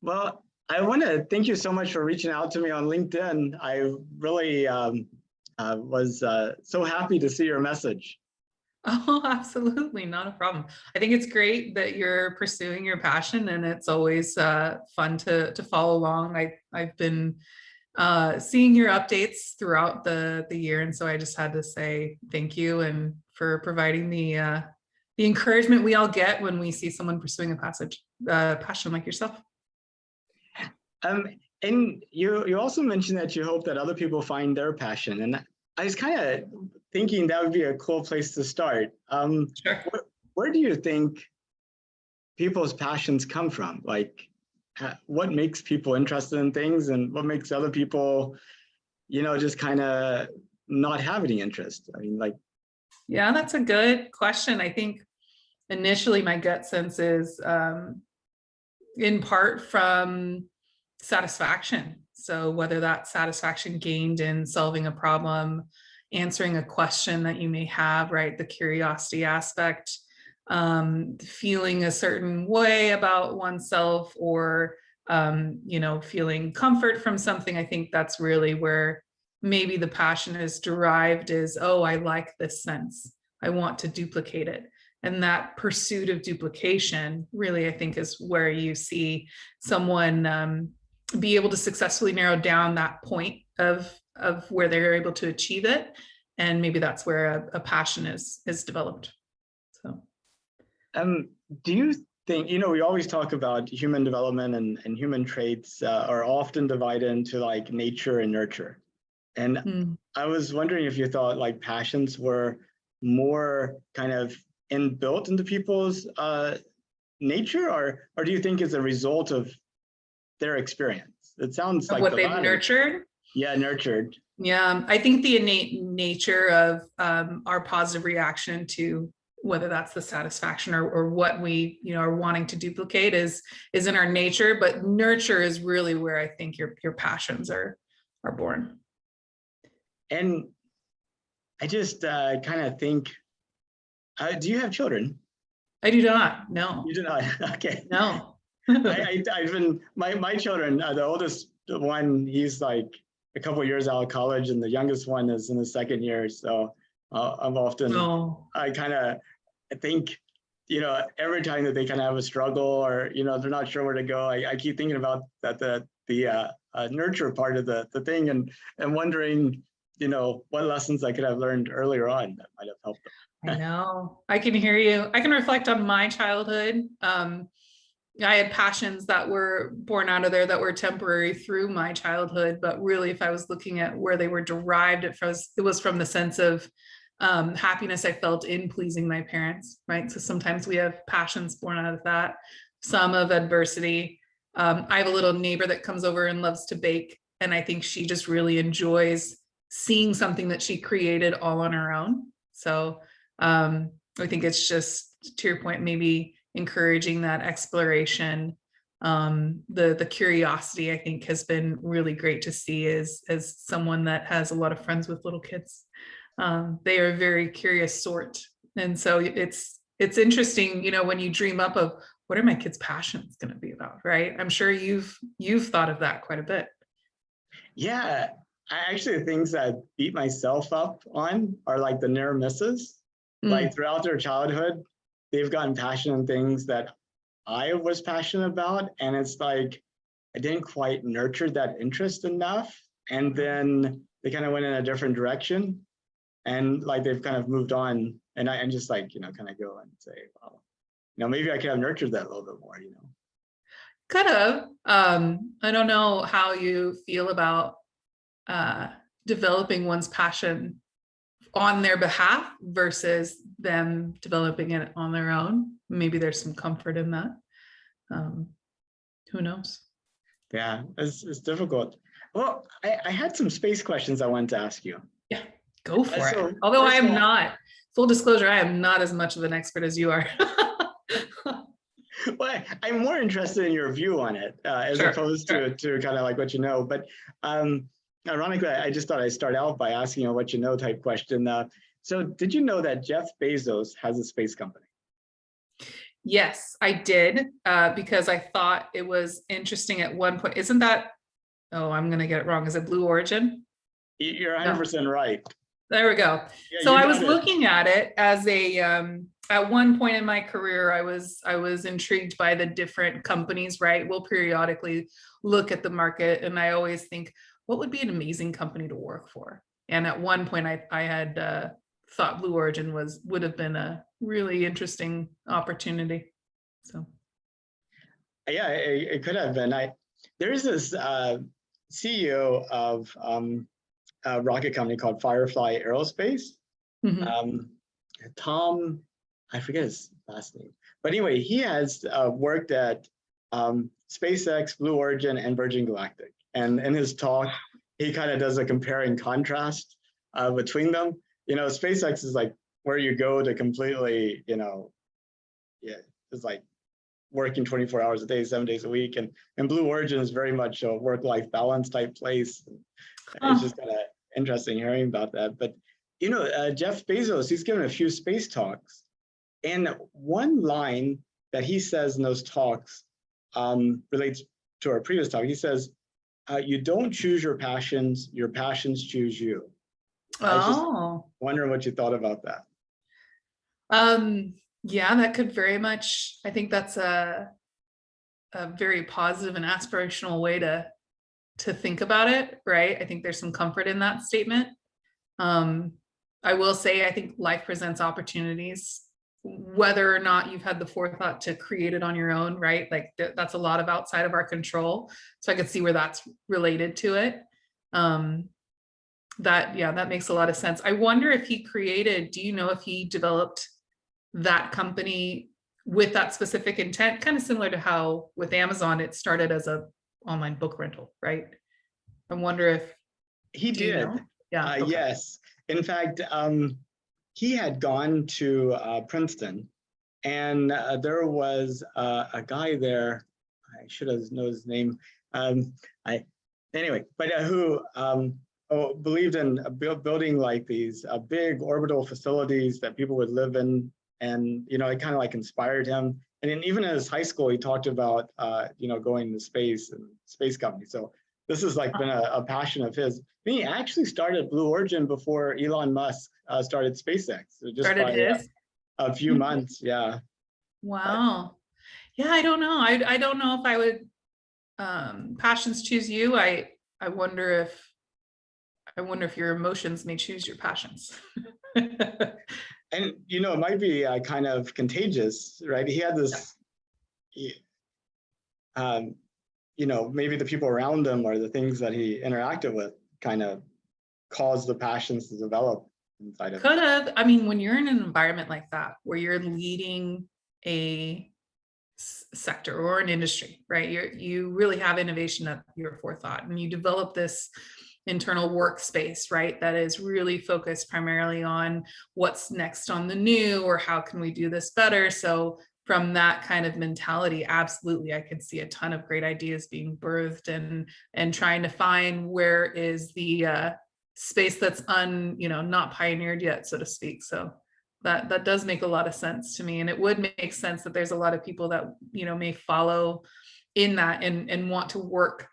Well, I want to thank you so much for reaching out to me on LinkedIn. I really was so happy to see your message. Oh, absolutely, not a problem. I think it's great that you're pursuing your passion, and it's always fun to follow along. I've been seeing your updates throughout the year, and so I just had to say thank you and for providing the encouragement we all get when we see someone pursuing a passion like yourself. Um, and you also mentioned that you hope that other people find their passion, and I was kind of thinking that would be a cool place to start. Sure. Where do you think people's passions come from? Like, what makes people interested in things, and what makes other people, just kind of not have any interest? I mean, like, Yeah, that's a good question. I think initially my gut sense is in part from satisfaction. So whether that's satisfaction gained in solving a problem, answering a question that you may have, right? The curiosity aspect, feeling a certain way about oneself, or feeling comfort from something. I think that's really where maybe the passion is derived, is, oh, I like this sense, I want to duplicate it. And that pursuit of duplication really, I think, is where you see someone be able to successfully narrow down that point of where they're able to achieve it. And maybe that's where a passion is developed. So do you think, we always talk about human development, and human traits are often divided into like nature and nurture. And I was wondering if you thought like passions were more kind of inbuilt into people's nature, or do you think it's a result of their experience? It sounds like what they've nurtured. Yeah, nurtured. Yeah, I think the innate nature of our positive reaction to whether that's the satisfaction or what we are wanting to duplicate is in our nature, but nurture is really where I think your passions are born. And I just kind of think, do you have children? I do not. No. You do not. Okay. No. I've been my children. The oldest one, he's like a couple of years out of college, and the youngest one is in the second year. So I'm often, I kind of think, every time that they kind of have a struggle, or they're not sure where to go, I keep thinking about that the nurture part of the thing, and wondering, what lessons I could have learned earlier on that might have helped them. I know. I can hear you. I can reflect on my childhood. I had passions that were born out of there that were temporary through my childhood, but really, if I was looking at where they were derived, it was from the sense of happiness I felt in pleasing my parents, right? So sometimes we have passions born out of that, some of adversity. I have a little neighbor that comes over and loves to bake, and I think she just really enjoys seeing something that she created all on her own. So I think it's just, to your point, maybe encouraging that exploration. The curiosity, I think, has been really great to see as someone that has a lot of friends with little kids. They are a very curious sort. And so it's interesting, when you dream up of what are my kids' passions going to be about, right? I'm sure you've thought of that quite a bit. Yeah, actually, the things that I beat myself up on are like the near misses. Like throughout their childhood, they've gotten passionate in things that I was passionate about. And it's like, I didn't quite nurture that interest enough. And then they kind of went in a different direction. And like, they've kind of moved on. And I just like, kind of go and say, well, maybe I could have nurtured that a little bit more, Could have. I don't know how you feel about developing one's passion on their behalf versus them developing it on their own. Maybe there's some comfort in that. Who knows? Yeah, it's difficult. Well, I had some space questions I wanted to ask you. Yeah, go for it. Although I am not, full disclosure, I am not as much of an expert as you are. Well, I'm more interested in your view on it as opposed to kind of like what you know. But ironically, I just thought I'd start out by asking a what you know type question. So did you know that Jeff Bezos has a space company? Yes, I did, because I thought it was interesting at one point. Isn't that, oh, I'm gonna get it wrong. Is it Blue Origin? You're No. 100% right. There we go. Yeah, So you I was got it. looking at it as a at one point in my career, I was intrigued by the different companies, right? We'll periodically look at the market and I always think, what would be an amazing company to work for? And at one point I had thought Blue Origin would have been a really interesting opportunity. So Yeah, it could have been. There's this CEO of a rocket company called Firefly Aerospace. mhm. Tom, I forget his last name, but anyway, he has worked at SpaceX, Blue Origin, and Virgin Galactic. And in his talk, he kind of does a compare and contrast between them. You know, SpaceX is like where you go to completely, you know, yeah, it's like working 24 hours a day, 7 days a week. And Blue Origin is very much a work-life balance type place. It's Oh, just kind of interesting hearing about that. But, you know, Jeff Bezos, he's given a few space talks. And one line that he says in those talks relates to our previous talk. He says, you don't choose your passions choose you. I was just oh. wondering what you thought about that. Yeah, that could very much, I think that's a very positive and aspirational way to think about it, right? I think there's some comfort in that statement. Um, I will say, I think life presents opportunities, whether or not you've had the forethought to create it on your own, right? Like that's a lot of outside of our control. So I could see where that's related to it. That makes a lot of sense. I wonder if he created, do you know if he developed that company with that specific intent, kind of similar to how with Amazon, it started as a online book rental, right? I wonder if, He do you did. know? Yeah. Okay. Yes. In fact, he had gone to Princeton, and there was a guy there. I should have known his name. I anyway, but who believed in building like these big orbital facilities that people would live in, and you know, it kind of like inspired him. And then even in his high school, he talked about you know, going to space and space company. So this has like been a passion of his. He actually started Blue Origin before Elon Musk started SpaceX, so just Started by his. a few months. Yeah. Wow. Yeah, I don't know. I don't know if I would passions choose you. I wonder if your emotions may choose your passions. And you know, it might be kind of contagious, right? He had this, you know, maybe the people around him or the things that he interacted with kind of caused the passions to develop inside of him. Could have. I mean, when you're in an environment like that, where you're leading a sector or an industry, right? You really have innovation at your forethought, and you develop this internal workspace, right? That is really focused primarily on what's next on the new, or how can we do this better? So from that kind of mentality, absolutely, I could see a ton of great ideas being birthed, and trying to find where is the space that's not pioneered yet, so to speak. So that does make a lot of sense to me, and it would make sense that there's a lot of people that may follow in that, and want to work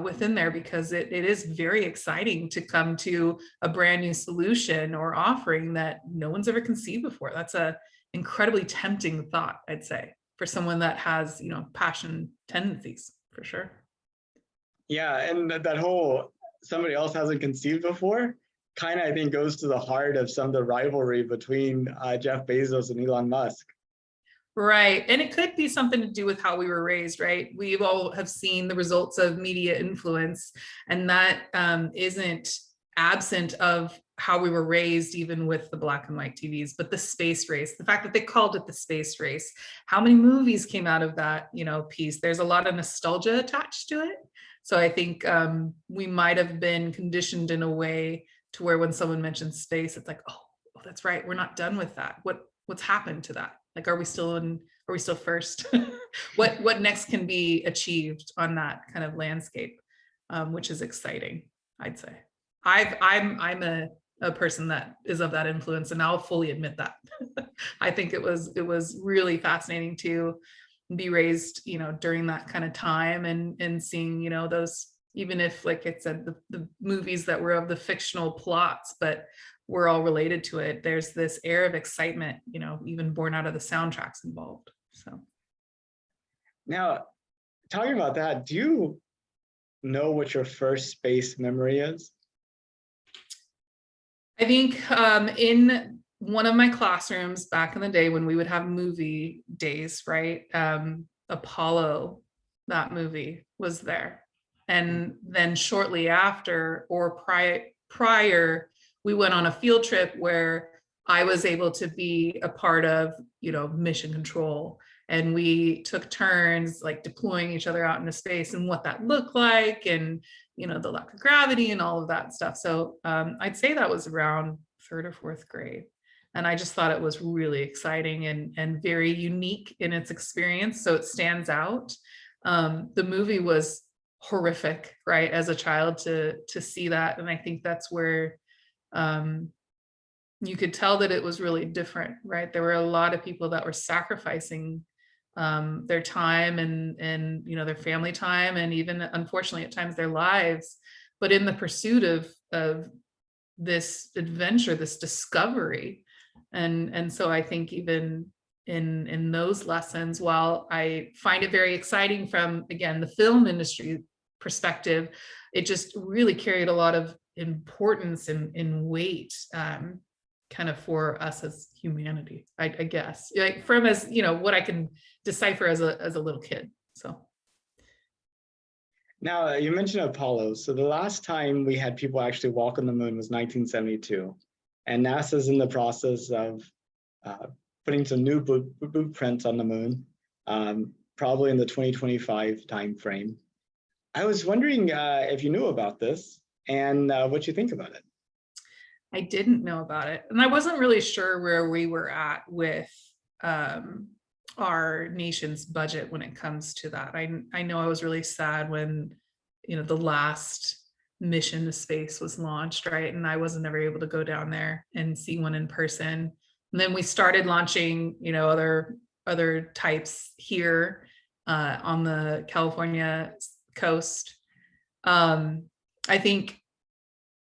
within there, because it is very exciting to come to a brand new solution or offering that no one's ever conceived before. That's a incredibly tempting thought, I'd say, for someone that has passion tendencies, for sure. Yeah, and that whole somebody else hasn't conceived before kind of, I think, goes to the heart of some of the rivalry between Jeff Bezos and Elon Musk. Right. And it could be something to do with how we were raised, right? We all have seen the results of media influence, and that isn't absent of how we were raised, even with the black and white TVs. But the space race, the fact that they called it the space race, how many movies came out of that, piece? There's a lot of nostalgia attached to it. So I think we might have been conditioned in a way to where when someone mentions space, it's like, oh, that's right, we're not done with that. What's happened to that? Like, are we still first? what next can be achieved on that kind of landscape, which is exciting, I'd say. I'm a a person that is of that influence, and I'll fully admit that. I think it was really fascinating to be raised, you know, during that kind of time, and seeing, you know, those, even if, like I said, the movies that were of the fictional plots, but we're all related to it. There's this air of excitement, you know, even born out of the soundtracks involved. So Now, talking about that, do you know what your first space memory is? I think in one of my classrooms back in the day when we would have movie days, right? Apollo, that movie was there. And then shortly after, or prior, we went on a field trip where I was able to be a part of, you know, mission control. And we took turns like deploying each other out into space and what that looked like, and, you know, the lack of gravity and all of that stuff. So I'd say that was around third or fourth grade. And I just thought it was really exciting and very unique in its experience. So it stands out. The movie was horrific, right? As a child to see that. And I think that's where you could tell that it was really different, right? There were a lot of people that were sacrificing their time and you know, their family time, and even unfortunately at times their lives, but in the pursuit of this adventure, this discovery. And so I think even in those lessons, while I find it very exciting from, again, the film industry perspective, it just really carried a lot of importance and weight, kind of for us as humanity, I guess, like from, as you know, what I can decipher as a little kid. So Now, you mentioned Apollo. So the last time we had people actually walk on the moon was 1972. And NASA's in the process of putting some new blueprints on the moon, probably in the 2025 timeframe. I was wondering if you knew about this and what you think about it. I didn't know about it, and I wasn't really sure where we were at with our nation's budget when it comes to that. I know I was really sad when, you know, the last mission to space was launched, right? And I wasn't ever able to go down there and see one in person. And then we started launching, you know, other types here on the California coast. I think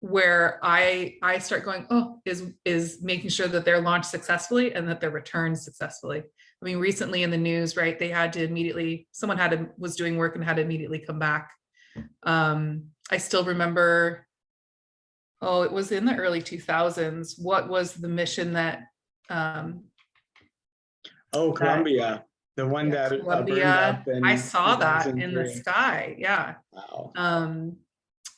where I start going, oh, is making sure that they're launched successfully and that they're returned successfully. I mean, recently in the news, right, they had to immediately, someone was doing work and had to immediately come back. I still remember, oh, it was in the early 2000s. What was the mission that Columbia, the one that burned up in I saw that in the 2003. sky. Yeah. Wow.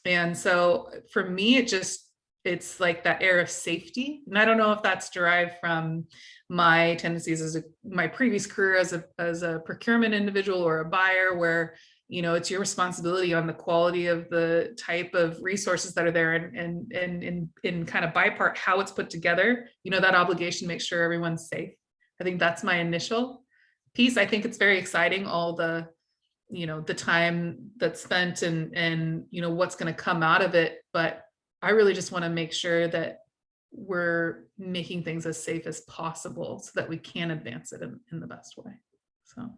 And so for me, it's like that air of safety. And I don't know if that's derived from my tendencies as my previous career as a procurement individual or a buyer, where, you know, it's your responsibility on the quality of the type of resources that are there, and in kind of bipart how it's put together, you know, that obligation to make sure everyone's safe. I think that's my initial piece. I think it's very exciting, all the, you know, the time that's spent and you know, what's going to come out of it. But I really just want to make sure that we're making things as safe as possible so that we can advance it in the best way. So.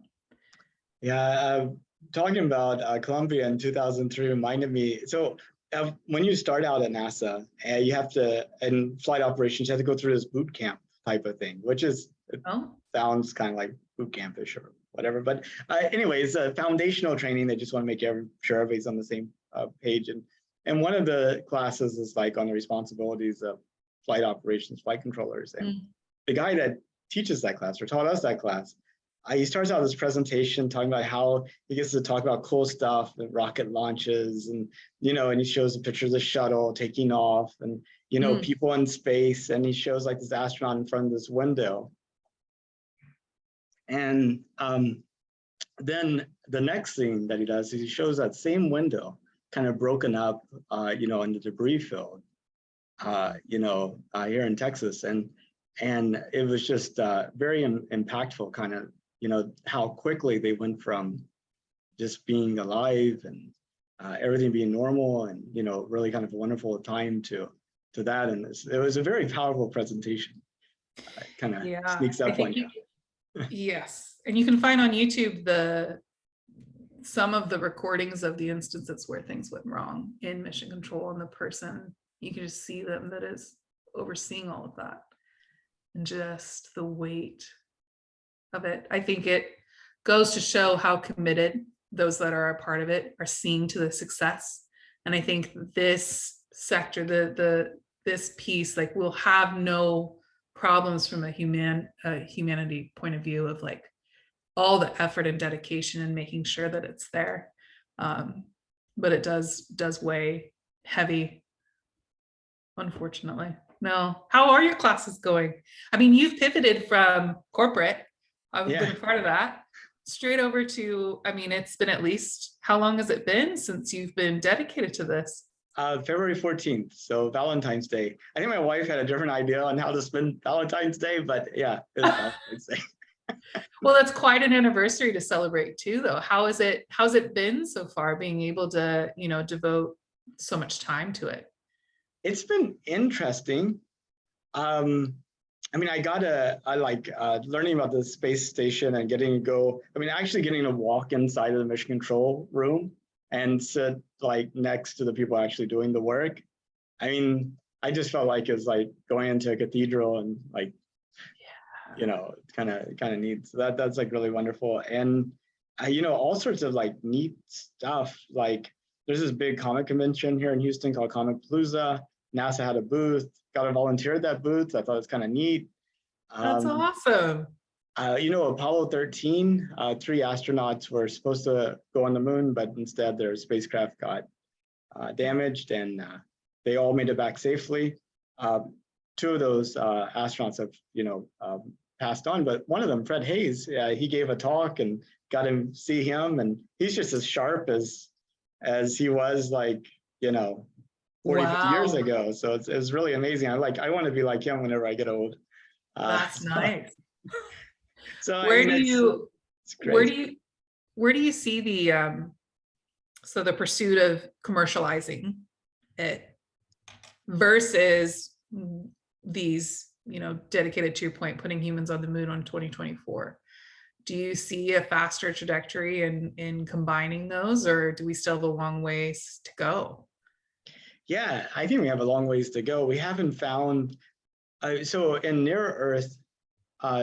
Yeah, talking about Columbia in 2003 reminded me. So when you start out at NASA, you have to, in flight operations, you have to go through this boot camp type of thing, which is, sounds kind of like boot campish or whatever. But anyways, foundational training, they just want to make sure everybody's on the same page. And one of the classes is like on the responsibilities of flight operations, flight controllers. And the guy that teaches that class, or taught us that class, he starts out this presentation talking about how he gets to talk about cool stuff, the rocket launches, and, you know, and he shows a picture of the shuttle taking off and, you know, people in space. And he shows like this astronaut in front of this window. And then the next thing that he does is he shows that same window kind of broken up, you know, in the debris field, you know, here in Texas. And it was just very impactful, kind of, you know, how quickly they went from just being alive and everything being normal and, you know, really kind of a wonderful time to to that. And it was a very powerful presentation. It kind of sneaks I up on think you. yes. And you can find on YouTube some of the recordings of the instances where things went wrong in mission control, and the person, you can just see them that is overseeing all of that, and just the weight of it. I think it goes to show how committed those that are a part of it are seeing to the success. And I think this sector, this piece, like, will have no problems from a humanity point of view of like all the effort and dedication and making sure that it's there. But it does weigh heavy, unfortunately. No. How are your classes going? I mean, you've pivoted from corporate, I've been a part of that, straight over to, I mean, it's been at least, how long has it been since you've been dedicated to this? February 14th, so Valentine's Day. I think my wife had a different idea on how to spend Valentine's Day, but yeah, it was Valentine's Day. Well, that's quite an anniversary to celebrate too, though. How's it been so far, being able to, devote so much time to it? It's been interesting. I mean, I like learning about the space station and getting to go, actually getting to walk inside of the mission control room and sit like next to the people actually doing the work. I mean, I just felt like it was like going into a cathedral and like, kind of neat. So that's like really wonderful. And, all sorts of like neat stuff. Like there's this big comic convention here in Houston called Comic Palooza. NASA had a booth, got to volunteer at that booth. I thought it was kind of neat. That's awesome. Apollo 13, 3 astronauts were supposed to go on the moon, but instead their spacecraft got damaged, and they all made it back safely. 2 of those astronauts have, passed on, but one of them, Fred Hayes, he gave a talk and got him see him, and he's just as sharp as he was like, 40, 50 years ago. So it's really amazing. I want to be like him whenever I get old. That's nice. So where do you see the the pursuit of commercializing it versus these, dedicated, to your point, putting humans on the moon on 2024? Do you see a faster trajectory in combining those, or do we still have a long ways to go? Yeah, I think we have a long ways to go. We haven't found, so in near Earth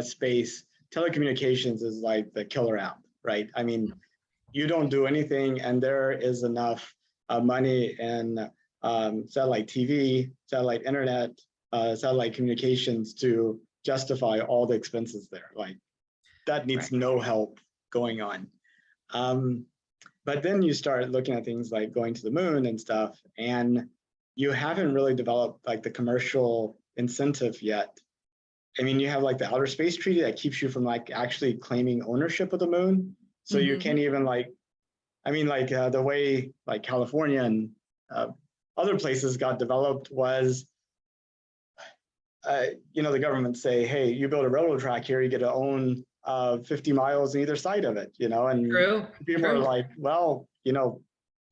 space, telecommunications is like the killer app, right? I mean, you don't do anything and there is enough money in satellite TV, satellite internet, satellite communications to justify all the expenses there. Like that needs no help going on. But then you start looking at things like going to the moon and stuff, and you haven't really developed like the commercial incentive yet. I mean, you have like the Outer Space Treaty that keeps you from like actually claiming ownership of the moon. So you can't even like, the way like California and other places got developed was, the government say, hey, you build a railroad track here, you get to own 50 miles on either side of it, and people are like, well,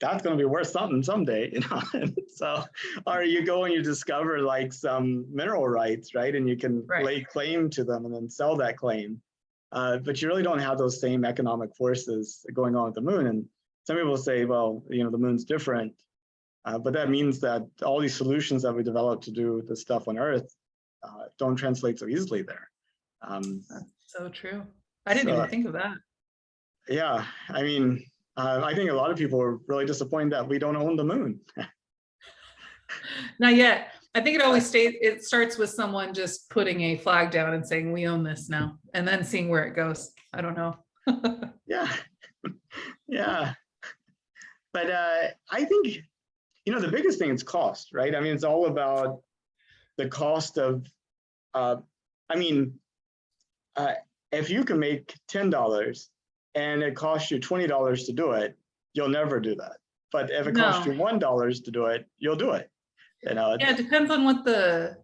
that's going to be worth something someday, and so, or you go and you discover like some mineral rights, right, and you can lay claim to them and then sell that claim, but you really don't have those same economic forces going on with the moon. And some people say, well, the moon's different, but that means that all these solutions that we developed to do the stuff on Earth don't translate so easily there. That's so true. I didn't even think of that. Yeah, I mean, I think a lot of people are really disappointed that we don't own the moon. Not yet. I think it starts with someone just putting a flag down and saying, we own this now, and then seeing where it goes. I don't know. Yeah. But I think, the biggest thing is cost, right? I mean, it's all about the cost of, if you can make $10 and it costs you $20 to do it, you'll never do that. But if it costs you $1 to do it, you'll do it. Yeah, it depends on what the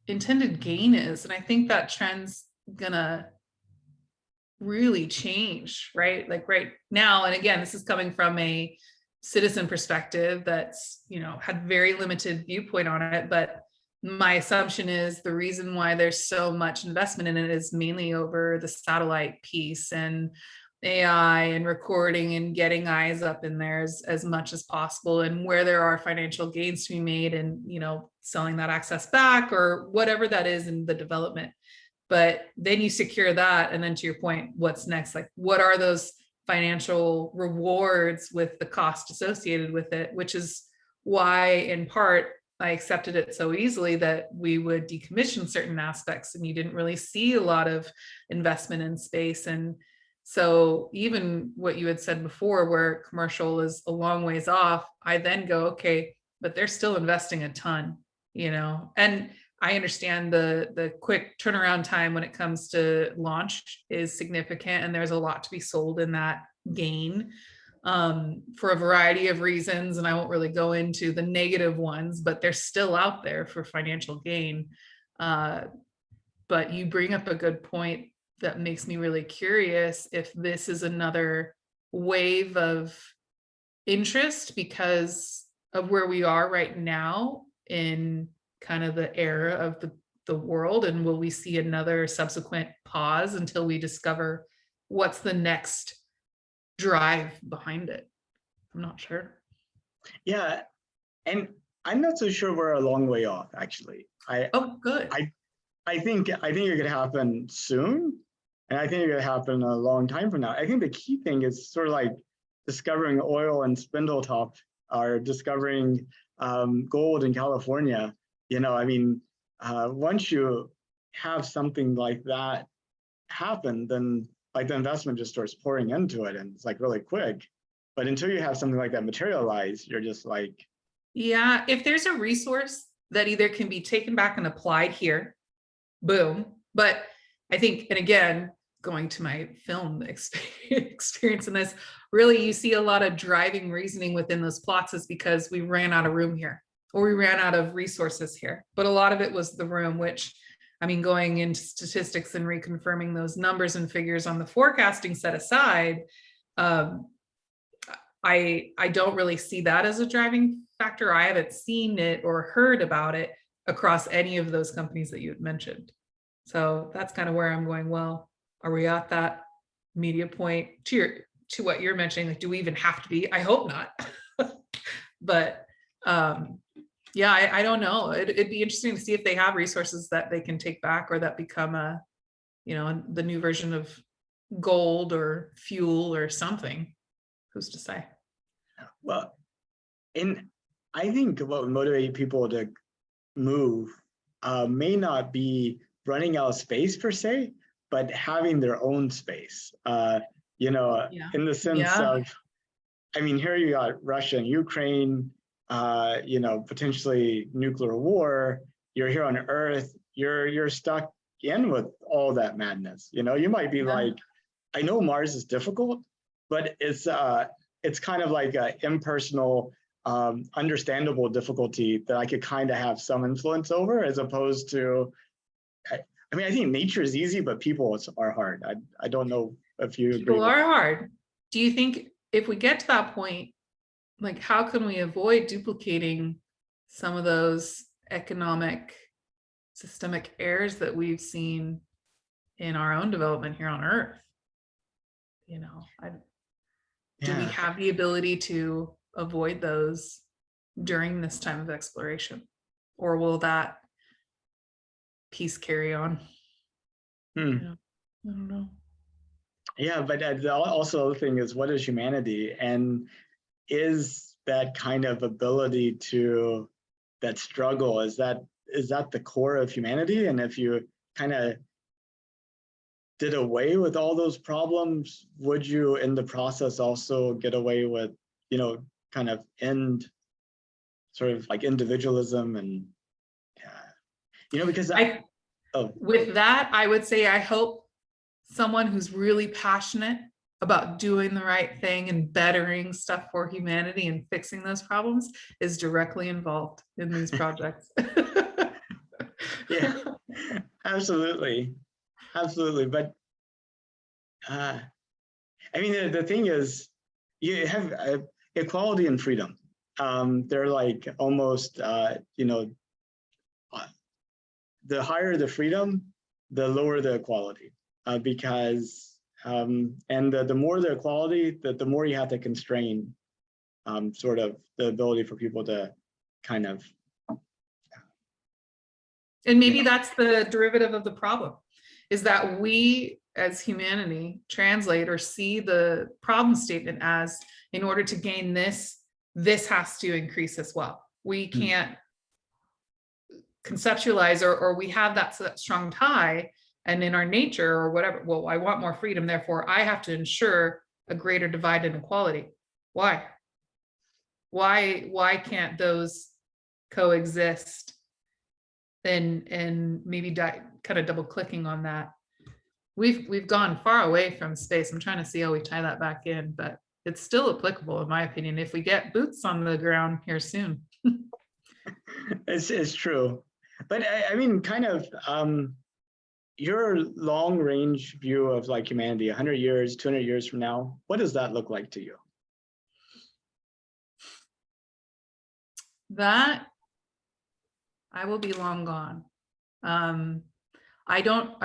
intended gain is. And I think that trend's gonna really change, right? Like right now, and again, this is coming from a citizen perspective that's, had very limited viewpoint on it, but my assumption is the reason why there's so much investment in it is mainly over the satellite piece and AI and recording and getting eyes up in there as much as possible, and where there are financial gains to be made and, selling that access back or whatever that is in the development. But then you secure that. And then to your point, what's next? Like, what are those financial rewards with the cost associated with it, which is why in part I accepted it so easily that we would decommission certain aspects and you didn't really see a lot of investment in space. And so even what you had said before, where commercial is a long ways off, I then go, okay, but they're still investing a ton, and I understand the quick turnaround time when it comes to launch is significant, and there's a lot to be sold in that gain for a variety of reasons. And I won't really go into the negative ones, but they're still out there for financial gain. But you bring up a good point that makes me really curious if this is another wave of interest because of where we are right now in kind of the era of the world, and will we see another subsequent pause until we discover what's the next drive behind it? I'm not sure. Yeah, and I'm not so sure we're a long way off, actually. Good. I think it could happen soon, and I think it could happen a long time from now. I think the key thing is sort of like discovering oil in Spindletop or discovering gold in California. Once you have something like that happen, then like the investment just starts pouring into it, and it's like really quick. But until you have something like that materialize, you're just like, yeah, if there's a resource that either can be taken back and applied here, boom. But I think, and again, going to my film experience in this, really you see a lot of driving reasoning within those plots is because we ran out of room here, or we ran out of resources here. But a lot of it was the room, which, going into statistics and reconfirming those numbers and figures on the forecasting set aside, I don't really see that as a driving factor. I haven't seen it or heard about it across any of those companies that you had mentioned. So that's kind of where I'm going, well, are we at that media point to what you're mentioning? Like, do we even have to be? I hope not. But yeah, I don't know. It'd be interesting to see if they have resources that they can take back or that become the new version of gold or fuel or something. Who's to say? Well, and I think what would motivate people to move may not be running out of space per se, but having their own space. In the sense of, here you got Russia and Ukraine, potentially nuclear war. You're here on Earth. You're stuck in with all that madness. You might be like, I know Mars is difficult, but it's kind of like an impersonal, understandable difficulty that I could kind of have some influence over, as opposed to, I think nature is easy, but people are hard. I don't know if you agree. People are hard. Do you think if we get to that point, like, how can we avoid duplicating some of those economic systemic errors that we've seen in our own development here on Earth? Do we have the ability to avoid those during this time of exploration, or will that piece carry on? I don't know. Yeah, but also the thing is, what is humanity, and is that kind of ability to that struggle, is that the core of humanity? And if you kind of did away with all those problems, would you in the process also get away with, kind of end sort of like individualism and, because with that, I would say, I hope someone who's really passionate about doing the right thing and bettering stuff for humanity and fixing those problems is directly involved in these projects. Yeah, absolutely. But the thing is, you have equality and freedom. They're like almost the higher the freedom, the lower the equality, because and the more the equality, the more you have to constrain sort of the ability for people to kind of. And maybe that's the derivative of the problem, is that we as humanity translate or see the problem statement as, in order to gain this, this has to increase as well. We can't conceptualize, or we have that strong tie, and in our nature or whatever, well, I want more freedom, therefore I have to ensure a greater divide and equality. Why can't those coexist? And maybe kind of double clicking on that, we've gone far away from space. I'm trying to see how we tie that back in, but it's still applicable in my opinion if we get boots on the ground here soon. It's true, but I mean, kind of your long range view of like humanity, 100 years, 200 years from now, what does that look like to you? That I will be long gone. I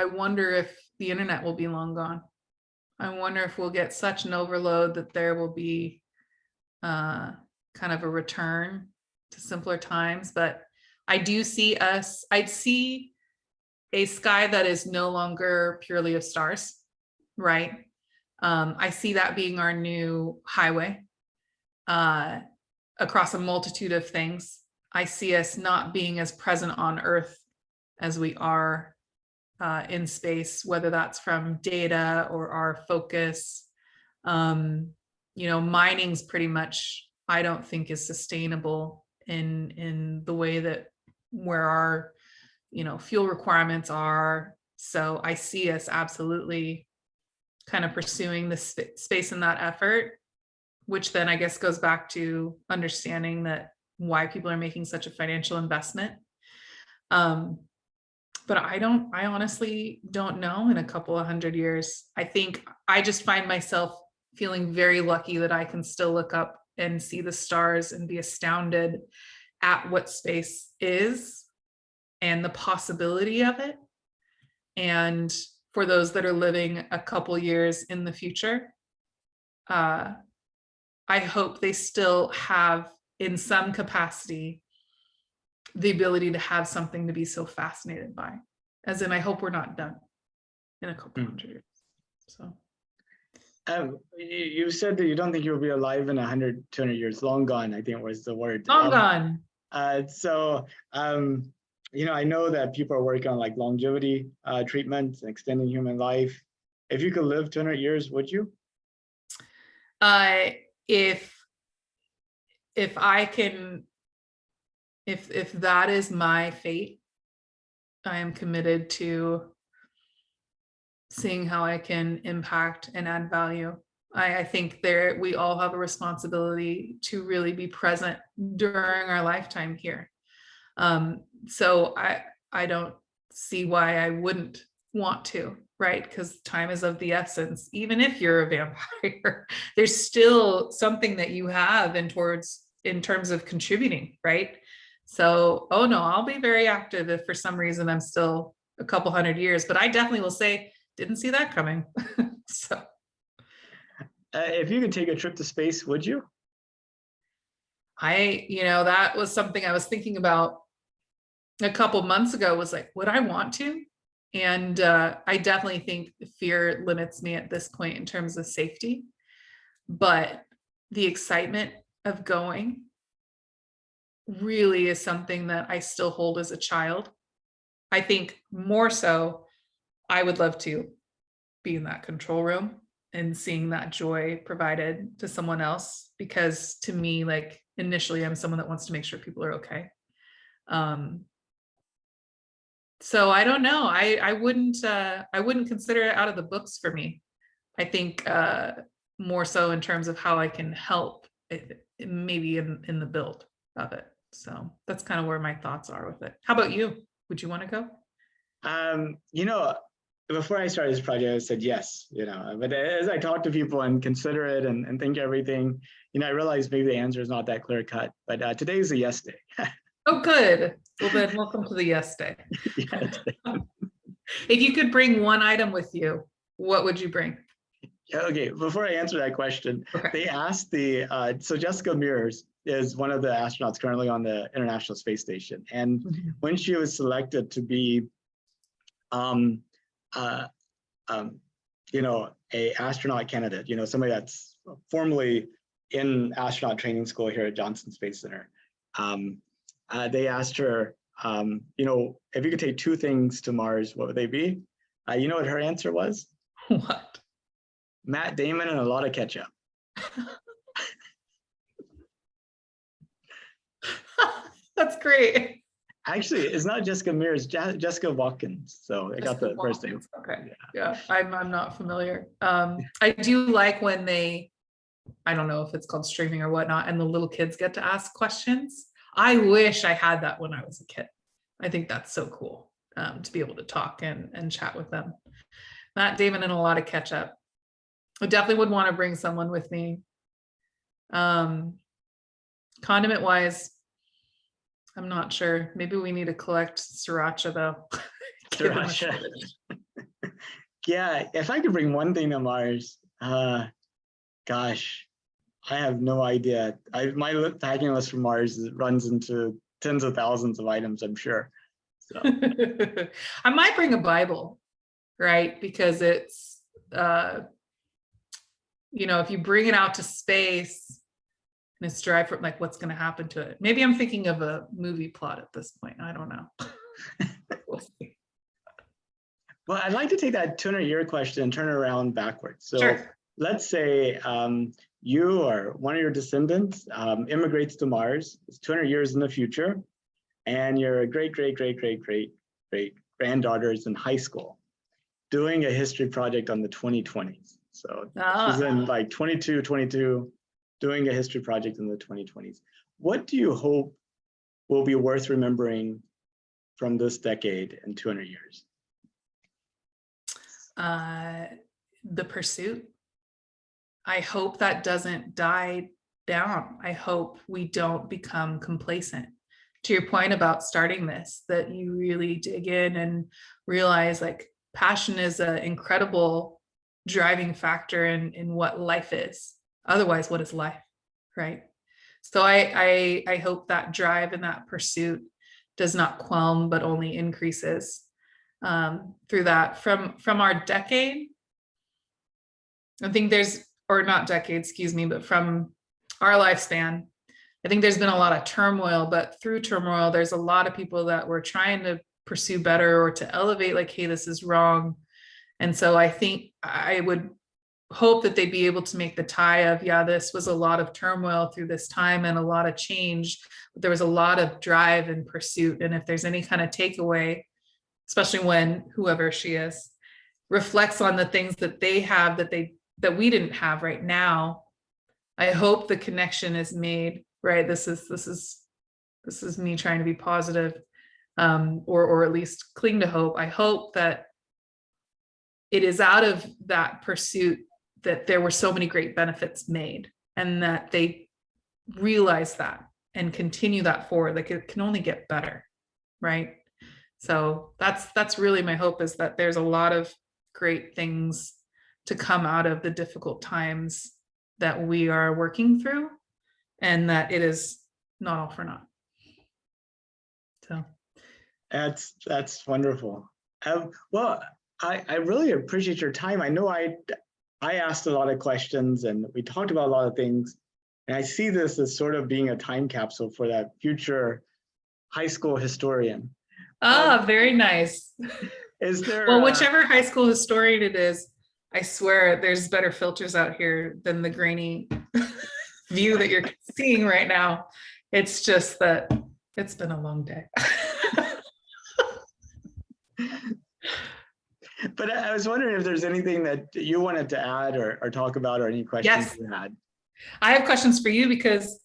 wonder if the internet will be long gone. I wonder if we'll get such an overload that there will be kind of a return to simpler times. But I do see I'd see a sky that is no longer purely of stars, right? I see that being our new highway across a multitude of things. I see us not being as present on Earth as we are in space, whether that's from data or our focus. Mining's pretty much, I don't think, is sustainable in the way that where our fuel requirements are. So I see us absolutely kind of pursuing the space in that effort, which then I guess goes back to understanding that why people are making such a financial investment. But I honestly don't know in a couple of 100 years. I think I just find myself feeling very lucky that I can still look up and see the stars and be astounded at what space is and the possibility of it. And for those that are living a couple years in the future, I hope they still have, in some capacity, the ability to have something to be so fascinated by. As in, I hope we're not done in a couple 100 years. So. You said that you don't think you'll be alive in 100, 200 years. Long gone, I think was the word. Long gone. I know that people are working on like longevity treatments, extending human life. If you could live 200 years, would you? If I can, if that is my fate, I am committed to seeing how I can impact and add value. I think we all have a responsibility to really be present during our lifetime here. So I don't see why I wouldn't want to, right? Because time is of the essence. Even if you're a vampire, there's still something that you have in terms of contributing, right? So, oh no, I'll be very active if for some reason I'm still a couple 100 years, but I definitely will say, didn't see that coming. So. If you could take a trip to space, would you? That was something I was thinking about a couple months ago, was like, would I want to? And I definitely think fear limits me at this point in terms of safety, but the excitement of going really is something that I still hold as a child. I think more so, I would love to be in that control room and seeing that joy provided to someone else, because to me, like, initially I'm someone that wants to make sure people are okay. So I don't know. I wouldn't consider it out of the books for me. I think more so in terms of how I can help maybe in the build of it. So that's kind of where my thoughts are with it. How about you? Would you want to go? Before I started this project, I said yes, but as I talk to people and consider it and think everything, I realize maybe the answer is not that clear cut, but today's a yes day. Oh, good. Well, then welcome to the yes day. Yes. If you could bring one item with you, what would you bring? Yeah, okay, before I answer that question, Okay. they asked so Jessica Mears is one of the astronauts currently on the International Space Station. And when she was selected to be, um, uh, a astronaut candidate, somebody that's formally in astronaut training school here at Johnson Space Center, they asked her, if you could take two things to Mars, what would they be? You know what her answer was? What? Matt Damon and a lot of ketchup. That's great. Actually, it's not Jessica Mears, Jessica Watkins. So I got the first name. Okay. Yeah, I'm not familiar. I do like when I don't know if it's called streaming or whatnot, and the little kids get to ask questions. I wish I had that when I was a kid. I think that's so cool, to be able to talk and chat with them. Matt Damon and a lot of ketchup. I definitely would want to bring someone with me. Condiment wise, I'm not sure. Maybe we need to collect sriracha though. Sriracha. Yeah, if I could bring one thing to Mars, gosh, I have no idea. My packing list for Mars runs into tens of thousands of items, I'm sure. So. I might bring a Bible, right? Because it's, if you bring it out to space and it's dry from like, what's going to happen to it? Maybe I'm thinking of a movie plot at this point. I don't know. We'll see. Well, I'd like to take that 200-year question and turn it around backwards. So sure. Let's say you or one of your descendants immigrates to Mars. It's 200 years in the future, and your great granddaughter is in high school doing a history project on the 2020s. So she's in like 22, doing a history project in the 2020s. What do you hope will be worth remembering from this decade in 200 years? The pursuit. I hope that doesn't die down. I hope we don't become complacent. To your point about starting this, that you really dig in and realize like passion is an incredible driving factor in what life is. Otherwise, what is life, right? So I hope that drive and that pursuit does not qualm, but only increases through that. From our decade, I think or not decade, excuse me, but from our lifespan, I think there's been a lot of turmoil, but through turmoil, there's a lot of people that were trying to pursue better or to elevate like, hey, this is wrong. And so I think I would hope that they'd be able to make the tie of, yeah, this was a lot of turmoil through this time and a lot of change, but there was a lot of drive and pursuit. And if there's any kind of takeaway, especially when whoever she is reflects on the things that they have that we didn't have right now, I hope the connection is made, right? This is me trying to be positive, or at least cling to hope. I hope that it is out of that pursuit that there were so many great benefits made, and that they realize that and continue that forward. Like it can only get better, right? So that's really my hope, is that there's a lot of great things to come out of the difficult times that we are working through, and that it is not all for naught. So that's wonderful. Well, I really appreciate your time. I know I asked a lot of questions and we talked about a lot of things, and I see this as sort of being a time capsule for that future high school historian. Very nice. Is there? Well, whichever high school historian it is, I swear there's better filters out here than the grainy view that you're seeing right now. It's just that it's been a long day. But I was wondering if there's anything that you wanted to add or talk about, or any questions you had. I have questions for you, because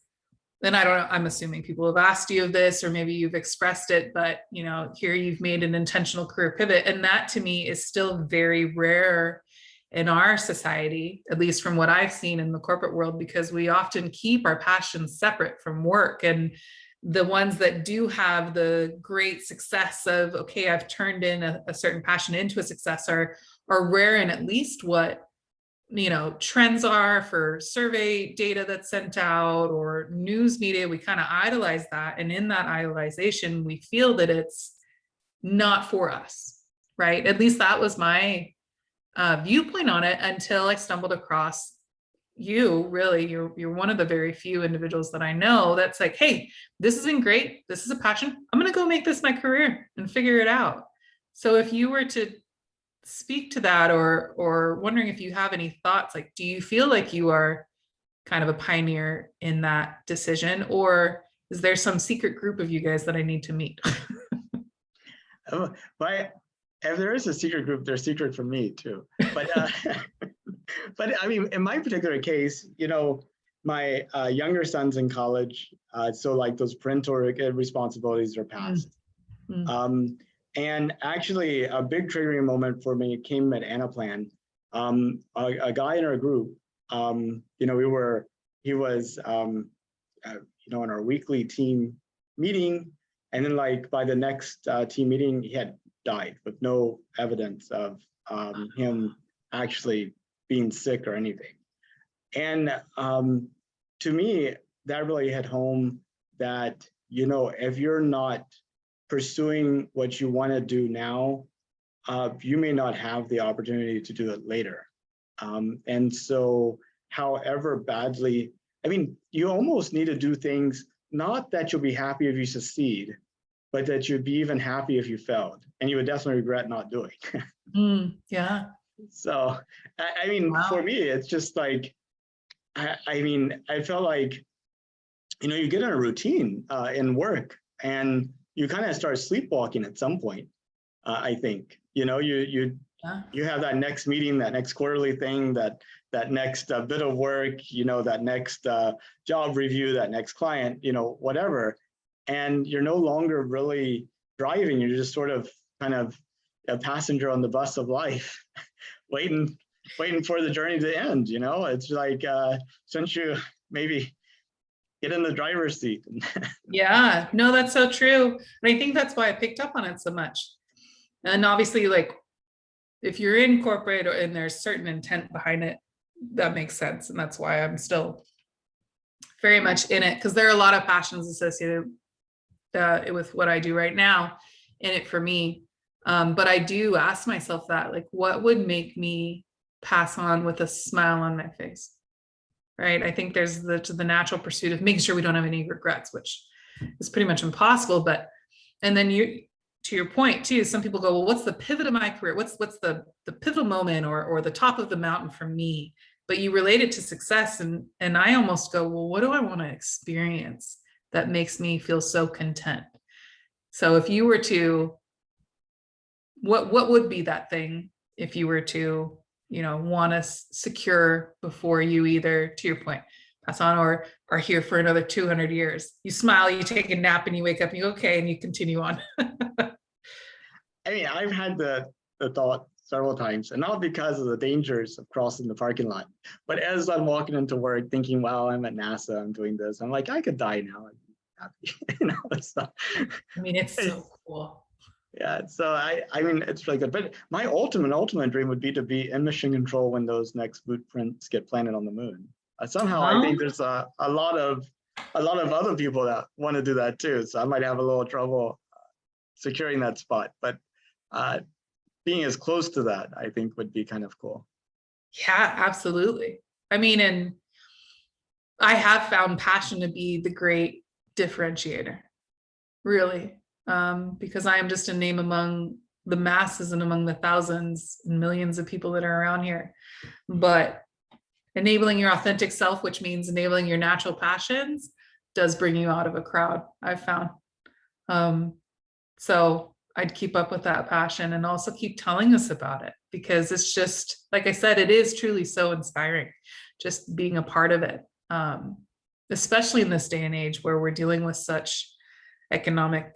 then I don't know, I'm assuming people have asked you of this, or maybe you've expressed it, but here you've made an intentional career pivot. And that to me is still very rare in our society, at least from what I've seen in the corporate world, because we often keep our passions separate from work. And the ones that do have the great success of, okay, I've turned in a certain passion into a success are rare, and at least what, trends are for survey data that's sent out or news media, we kind of idolize that. And in that idolization, we feel that it's not for us, right? At least that was my viewpoint on it until I stumbled across you. Really, you're one of the very few individuals that I know that's like, hey, this has been great. This is a passion. I'm going to go make this my career and figure it out. So if you were to speak to that, or wondering if you have any thoughts, like, do you feel like you are kind of a pioneer in that decision, or is there some secret group of you guys that I need to meet? But if there is a secret group, they're secret from me too. But but I mean, in my particular case, my younger son's in college, so like those parental responsibilities are passed. And actually, a big triggering moment for me came at Anaplan. A guy in our group, he was, in our weekly team meeting, and then like by the next team meeting, he had died with no evidence of him actually being sick or anything. And to me, that really hit home that, if you're not pursuing what you want to do now, you may not have the opportunity to do it later. And so however badly, I mean, you almost need to do things, not that you'll be happy if you succeed, but that you'd be even happy if you failed, and you would definitely regret not doing. Yeah. So, I mean, Wow. for me, it's just like, I felt like, you get in a routine in work, and you kind of start sleepwalking at some point. I think, you have that next meeting, that next quarterly thing, that next bit of work, that next job review, that next client, whatever. And you're no longer really driving. You're just sort of kind of a passenger on the bus of life, waiting for the journey to end. It's like, since you maybe get in the driver's seat. Yeah, no, that's so true. And I think that's why I picked up on it so much. And obviously, like, if you're in corporate and there's certain intent behind it, that makes sense. And that's why I'm still very much in it, because there are a lot of passions associated with what I do right now in it for me. But I do ask myself that, like, what would make me pass on with a smile on my face? Right. I think there's the natural pursuit of making sure we don't have any regrets, which is pretty much impossible. But, and then to your point too, some people go, well, what's the pivot of my career? What's the pivotal moment or the top of the mountain for me? But you relate it to success. And I almost go, well, what do I want to experience that makes me feel so content? So if you were to, what would be that thing if you were to, want to secure before you either, to your point, pass on or are here for another 200 years? You smile, you take a nap, and you wake up and you go, okay, and you continue on. I mean, I've had the thought several times, and not because of the dangers of crossing the parking lot, but as I'm walking into work thinking, wow, I'm at NASA, I'm doing this. I'm like, I could die now. I'm happy. So, I mean, it's so cool. Yeah, so I mean, it's really good. But my ultimate dream would be to be in mission control when those next blueprints get planted on the moon. Somehow, I think there's a lot of other people that want to do that too. So I might have a little trouble securing that spot. But being as close to that, I think, would be kind of cool. Yeah, absolutely. I mean, and I have found passion to be the great differentiator, really. Because I am just a name among the masses and among the thousands and millions of people that are around here. But enabling your authentic self, which means enabling your natural passions, does bring you out of a crowd, I've found. So I'd keep up with that passion and also keep telling us about it, because it's just, like I said, it is truly so inspiring just being a part of it, especially in this day and age where we're dealing with such economic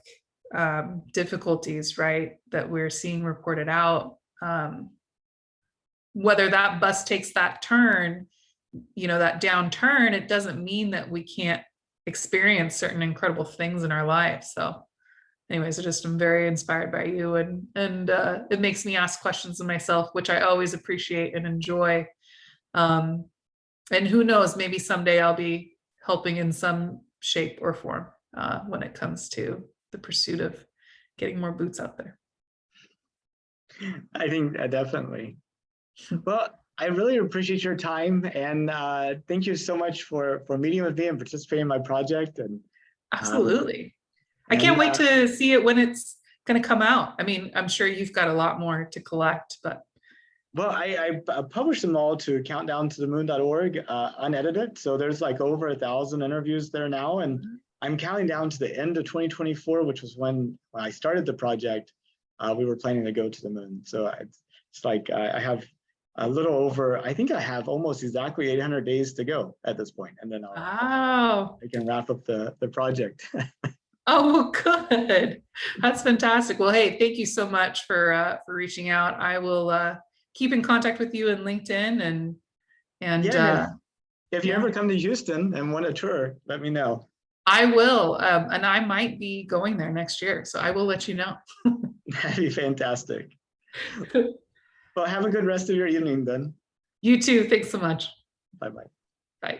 difficulties, right, that we're seeing reported out. Whether that bus takes that turn, that downturn, it doesn't mean that we can't experience certain incredible things in our lives. So anyways, I just am very inspired by you, and it makes me ask questions of myself, which I always appreciate and enjoy. And who knows, maybe someday I'll be helping in some shape or form when it comes to the pursuit of getting more boots out there. I think definitely. Well, I really appreciate your time, and thank you so much for meeting with me and participating in my project. And absolutely, I can't wait to see it when it's going to come out. I mean, I'm sure you've got a lot more to collect, but well, I published them all to countdowntothemoon.org unedited. So there's like over 1,000 interviews there now, and I'm counting down to the end of 2024, which was when I started the project. We were planning to go to the moon. So it's like I have a little over, I think I have almost exactly 800 days to go at this point, and then I can wrap up the project. Oh, good. That's fantastic. Well, hey, thank you so much for reaching out. I will keep in contact with you in LinkedIn, and yeah, if you ever come to Houston and want a tour, let me know. I will, and I might be going there next year, so I will let you know. That'd be fantastic. Well, have a good rest of your evening then. You too. Thanks so much. Bye-bye. Bye.